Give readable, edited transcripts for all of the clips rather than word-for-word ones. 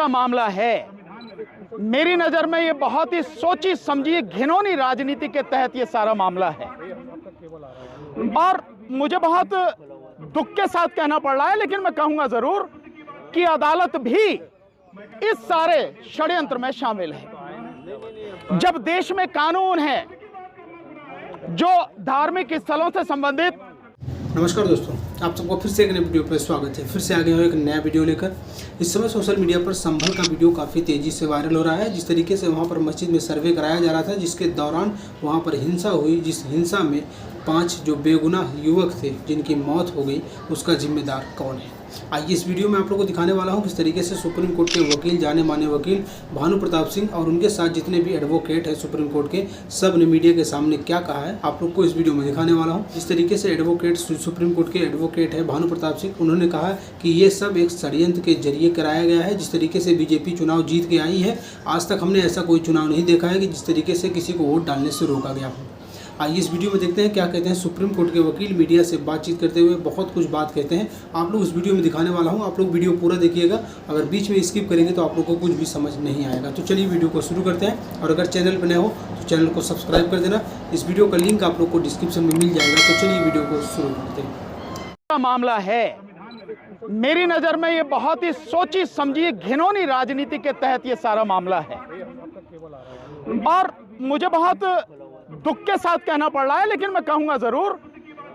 का मामला है। मेरी नज़र में ये बहुत ही सोची समझी घिनौनी राजनीति के तहत ये सारा मामला है और मुझे बहुत दुख के साथ कहना पड़ रहा है, लेकिन मैं कहूंगा जरूर कि अदालत भी इस सारे षड्यंत्र में शामिल है। जब देश में कानून है जो धार्मिक स्थलों से संबंधित। नमस्कार दोस्तों, आप सबको फिर से एक नए वीडियो पर स्वागत है। फिर से आ गए हो एक नया वीडियो लेकर। इस समय सोशल मीडिया पर संभल का वीडियो काफ़ी तेज़ी से वायरल हो रहा है। जिस तरीके से वहां पर मस्जिद में सर्वे कराया जा रहा था, जिसके दौरान वहां पर हिंसा हुई, जिस हिंसा में 5 जो बेगुनाह युवक थे जिनकी मौत हो गई, उसका जिम्मेदार कौन है। आइए इस वीडियो में आप लोगों को दिखाने वाला हूं किस तरीके से सुप्रीम कोर्ट के वकील, जाने माने वकील भानु प्रताप सिंह और उनके साथ जितने भी एडवोकेट हैं सुप्रीम कोर्ट के, सब ने मीडिया के सामने क्या कहा है आप लोग को इस वीडियो में दिखाने वाला हूं। इस तरीके से एडवोकेट, सुप्रीम कोर्ट के एडवोकेट है भानु प्रताप सिंह, उन्होंने कहा कि ये सब एक षड्यंत्र के जरिए कराया गया है। जिस तरीके से बीजेपी चुनाव जीत के आई है, आज तक हमने ऐसा कोई चुनाव नहीं देखा है कि जिस तरीके से किसी को वोट डालने से रोका गया हो। आइए इस वीडियो में देखते हैं क्या कहते हैं सुप्रीम कोर्ट के वकील। मीडिया से बातचीत करते हुए बहुत कुछ बात कहते हैं, आप लोग इस वीडियो में दिखाने वाला हूं। आप लोग वीडियो पूरा देखिएगा, अगर बीच में स्किप करेंगे तो आप लोग को कुछ भी समझ नहीं आएगा। तो चलिए वीडियो को शुरू करते हैं, और अगर चैनल पर नए हो तो चैनल को सब्सक्राइब कर देना। इस वीडियो का लिंक आप लोग को डिस्क्रिप्शन में मिल जाएगा। तो चलिए वीडियो को शुरू करते हैं। मामला है, मेरी नज़र में ये बहुत ही सोची समझी घिनौनी राजनीति के तहत ये सारा मामला है और मुझे बहुत दुख के साथ कहना पड़ रहा है, लेकिन मैं कहूंगा जरूर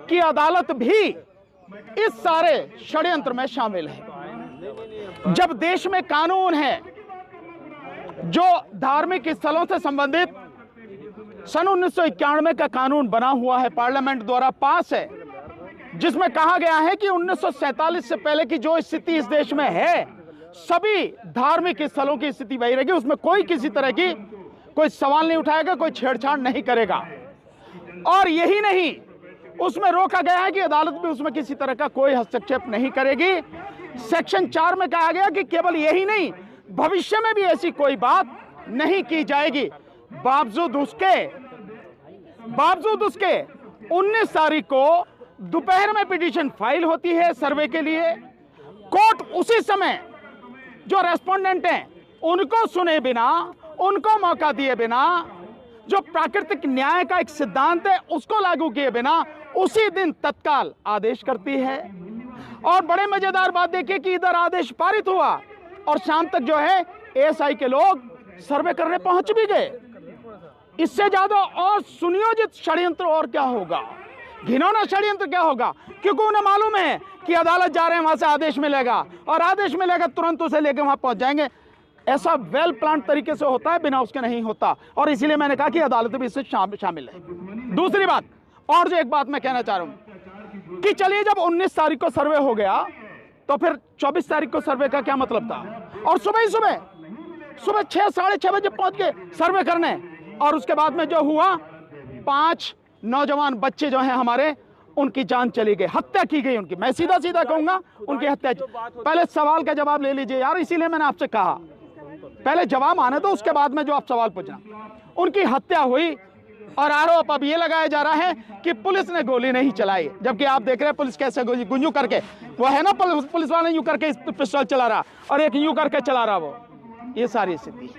कि अदालत भी इस सारे षड्यंत्र में शामिल है। जब देश में कानून है जो धार्मिक स्थलों से संबंधित सन 1991 का कानून बना हुआ है, पार्लियामेंट द्वारा पास है, जिसमें कहा गया है कि 1947 से पहले की जो स्थिति इस देश में है, सभी धार्मिक स्थलों की स्थिति वही रहेगी। उसमें कोई किसी तरह की कोई सवाल नहीं उठाएगा, कोई छेड़छाड़ नहीं करेगा। और यही नहीं, उसमें रोका गया है कि अदालत भी उसमें किसी तरह का कोई हस्तक्षेप नहीं करेगी। सेक्शन 4 में कहा गया कि केवल यही नहीं, भविष्य में भी ऐसी कोई बात नहीं की जाएगी। बावजूद उसके 19 तारीख को दोपहर में पिटीशन फाइल होती है सर्वे के लिए। कोर्ट उसी समय जो रेस्पोंडेंट हैं उनको सुने बिना, उनको मौका दिए बिना, जो प्राकृतिक न्याय का एक सिद्धांत है उसको लागू किए बिना उसी दिन तत्काल आदेश करती है। और बड़े मजेदार बात देखिए कि इधर आदेश पारित हुआ और शाम तक जो है एएसआई के लोग सर्वे करने पहुंच भी गए। इससे ज्यादा और सुनियोजित षड्यंत्र और क्या होगा, घिनौना षड्यंत्र क्या होगा, क्योंकि उन्हें मालूम है कि अदालत जा रहे हैं, वहां से आदेश मिलेगा और आदेश मिलेगा तुरंत उसे लेकर वहां पहुंच जाएंगे। ऐसा वेल प्लान तरीके से होता है, बिना उसके नहीं होता। और इसीलिए मैंने कहा कि अदालत भी इससे शामिल है। दूसरी बात, और जो एक बात मैं कहना चाह रहा हूं कि चलिए जब 19 तारीख को सर्वे हो गया तो फिर 24 तारीख को सर्वे का क्या मतलब था। और सुबह 6 साढ़े 6 बजे पहुंच गए सर्वे करने, और उसके बाद में जो हुआ 5 नौजवान बच्चे जो हैं हमारे, उनकी जान चली गई, हत्या की गई उनकी। मैं सीधा कहूंगा उनकी हत्या। पहले सवाल का जवाब ले लीजिए यार, इसीलिए मैंने आपसे कहा पहले जवाब आने दो, उसके बाद में जो आप सवाल पूछना। उनकी हत्या हुई और आरोप अब ये लगाया जा रहा है कि पुलिस ने गोली नहीं चलाई, जबकि आप देख रहे हैं पुलिस कैसे गुंजू करके, वो है ना पुलिस वाला यूं करके पिस्टल चला रहा और एक यूं करके चला रहा, वो ये सारी स्थिति।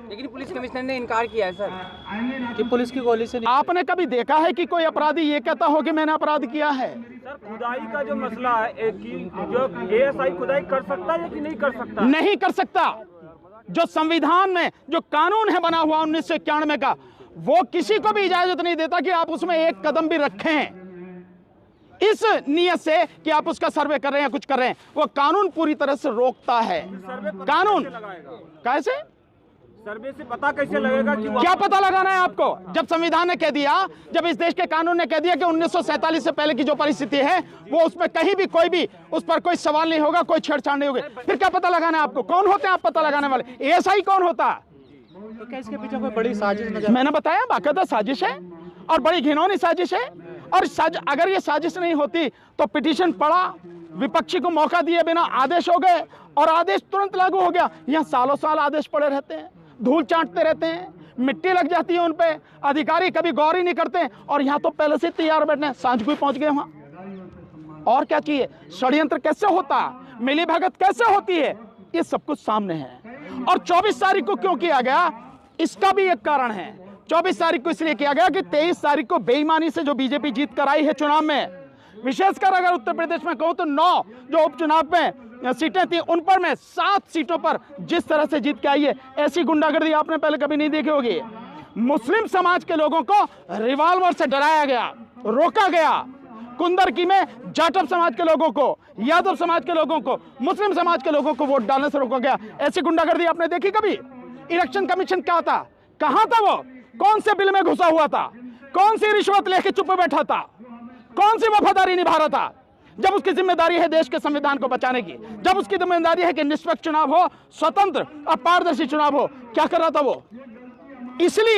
लेकिन पुलिस कमिश्नर ने इनकार किया है सर कि पुलिस की गोली से। आपने कभी देखा है कि कोई अपराधी ये कहता हो कि मैंने अपराध किया है? सर, खुदाई का जो मसला है कि जो एएसआई खुदाई कर सकता है कि नहीं कर सकता? नहीं कर सकता। जो संविधान में जो कानून है बना हुआ 1991 का, वो किसी को भी इजाजत नहीं देता कि आप उसमें एक कदम भी रखें इस नियत से कि आप उसका सर्वे कर रहे हैं, कुछ कर रहे हैं। वो कानून पूरी तरह से रोकता है। कानून कैसे सर्वे से पता कैसे लगेगा कि क्या पता लगाना है आपको? जब संविधान ने कह दिया, जब इस देश के कानून ने कह दिया कि 1947 से पहले की जो परिस्थिति है वो उसमें कहीं भी कोई भी उस पर कोई सवाल नहीं होगा, कोई छेड़छाड़ नहीं होगी, फिर क्या पता लगाना है आपको? कौन होते हैं आप पता लगाने वाले? एएसआई कौन होता है? तो क्या इसके पीछे कोई बड़ी साजिश नजर? मैंने बताया बाकायदा साजिश है और बड़ी घिनौनी साजिश है। और अगर ये साजिश नहीं होती तो पिटीशन पड़ा, विपक्षी को मौका दिए बिना आदेश हो गए और आदेश तुरंत लागू हो गया। यहाँ सालों साल आदेश पड़े रहते हैं, धूल चाटते रहते हैं, मिट्टी लग जाती है उन पे, अधिकारी कभी गौर ही नहीं करते। और यहाँ तो पहले से तैयार बैठने, सांझ को पहुंच गए वहां। और क्या चाहिए? षड्यंत्र कैसे होता, मिली भगत कैसे होती है, ये सब कुछ सामने है। और 24 तारीख को क्यों किया गया, इसका भी एक कारण है। 24 तारीख को इसलिए किया गया कि 23 तारीख को बेईमानी से जो बीजेपी जीत कर आई है चुनाव में, विशेषकर अगर उत्तर प्रदेश में कहूं तो 9 जो उपचुनाव में सीटें थी उन पर में 7 सीटों पर जिस तरह से जीत के आई है, ऐसी गुंडागर्दी आपने पहले कभी नहीं देखी होगी। मुस्लिम समाज के लोगों को रिवॉल्वर से डराया गया, रोका गया। कुंदरकी में जाटव समाज के लोगों को, यादव समाज के लोगों को, मुस्लिम समाज के लोगों को वोट डालने से रोका गया। ऐसी गुंडागर्दी आपने देखी कभी? इलेक्शन कमीशन क्या था, कहां था वो? कौन से बिल में घुसा हुआ था? कौन सी रिश्वत लेके चुप बैठा था? कौन सी वफादारी निभा रहा था? जब उसकी जिम्मेदारी है देश के संविधान को बचाने की, जब उसकी जिम्मेदारी है कि निष्पक्ष चुनाव हो, स्वतंत्र और पारदर्शी चुनाव हो, क्या कर रहा था वो? इसलिए